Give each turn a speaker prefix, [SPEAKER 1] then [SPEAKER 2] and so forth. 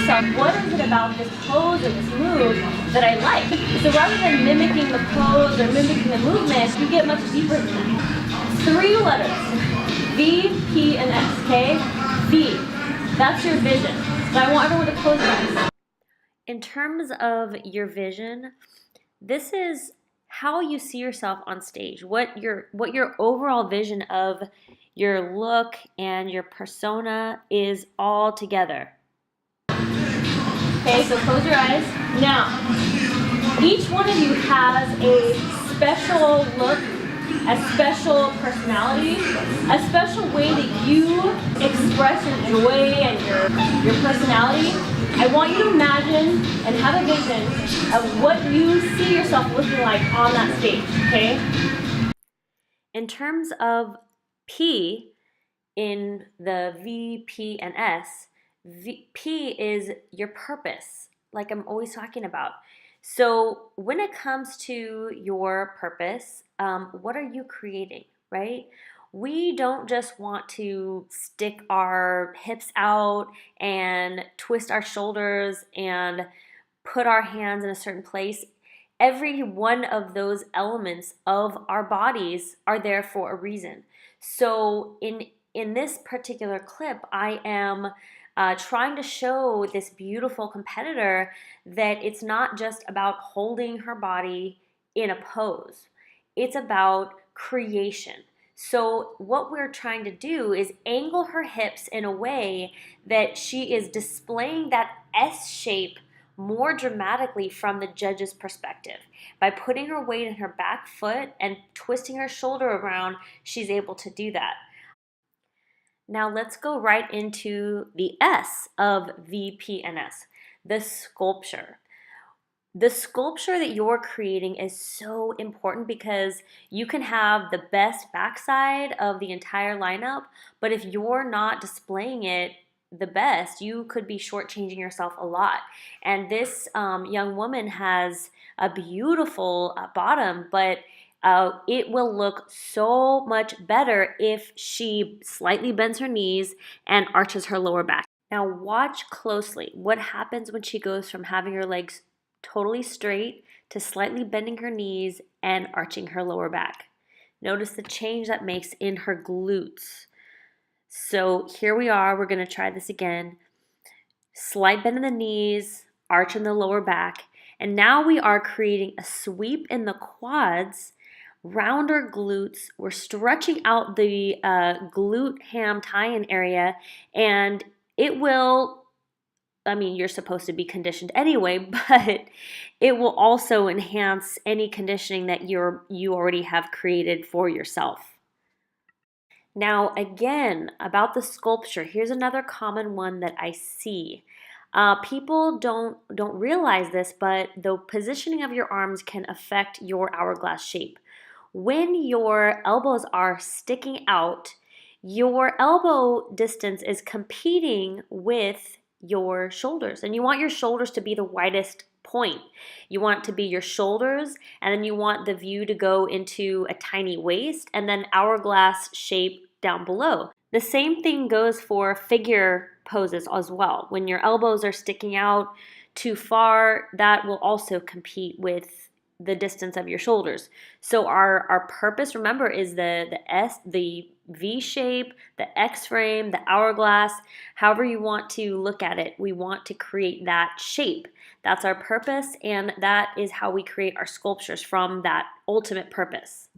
[SPEAKER 1] yourself, what is it about this pose or this move that I like? So rather than mimicking the pose or mimicking the movement, you get much deeper than that. 3 letters, V, P, and S, okay? V, that's your vision. So I want everyone to close their eyes. In terms of your vision, this is how you see yourself on stage, what your overall vision of your look and your persona is all together. Okay, so close your eyes. Now, each one of you has a special look, a special personality, a special way that you express your joy and your personality. I want you to imagine and have a vision of what you see yourself looking like on that stage, okay? In terms of P in the V, P, and S, P is your purpose, like I'm always talking about. So when it comes to your purpose, what are you creating, right? We don't just want to stick our hips out and twist our shoulders and put our hands in a certain place. Every one of those elements of our bodies are there for a reason. So in this particular clip, I am trying to show this beautiful competitor that it's not just about holding her body in a pose. It's about creation. So what we're trying to do is angle her hips in a way that she is displaying that S shape more dramatically from the judge's perspective. By putting her weight in her back foot and twisting her shoulder around, she's able to do that. Now let's go right into the S of VPNS, the sculpture. The sculpture that you're creating is so important because you can have the best backside of the entire lineup, but if you're not displaying it the best, you could be shortchanging yourself a lot. And this young woman has a beautiful bottom, but it will look so much better if she slightly bends her knees and arches her lower back. Now watch closely what happens when she goes from having her legs totally straight to slightly bending her knees and arching her lower back. Notice the change that makes in her glutes. So here we are, we're going to try this again. Slight bend in the knees, arch in the lower back, and now we are creating a sweep in the quads, round our glutes. We're stretching out the glute ham tie-in area, and it will, I mean, you're supposed to be conditioned anyway, but it will also enhance any conditioning that you already have created for yourself. Now, again, about the sculpture, here's another common one that I see. People don't realize this, but the positioning of your arms can affect your hourglass shape. When your elbows are sticking out, your elbow distance is competing with your shoulders, and you want your shoulders to be the widest point. You want it to be your shoulders, and then you want the view to go into a tiny waist and then hourglass shape down below. The same thing goes for figure poses as well. When your elbows are sticking out too far, that will also compete with the distance of your shoulders. So our purpose, remember, is the V shape, the X frame, the hourglass, however you want to look at it. We want to create that shape. That's our purpose, and that is how we create our sculptures, from that ultimate purpose.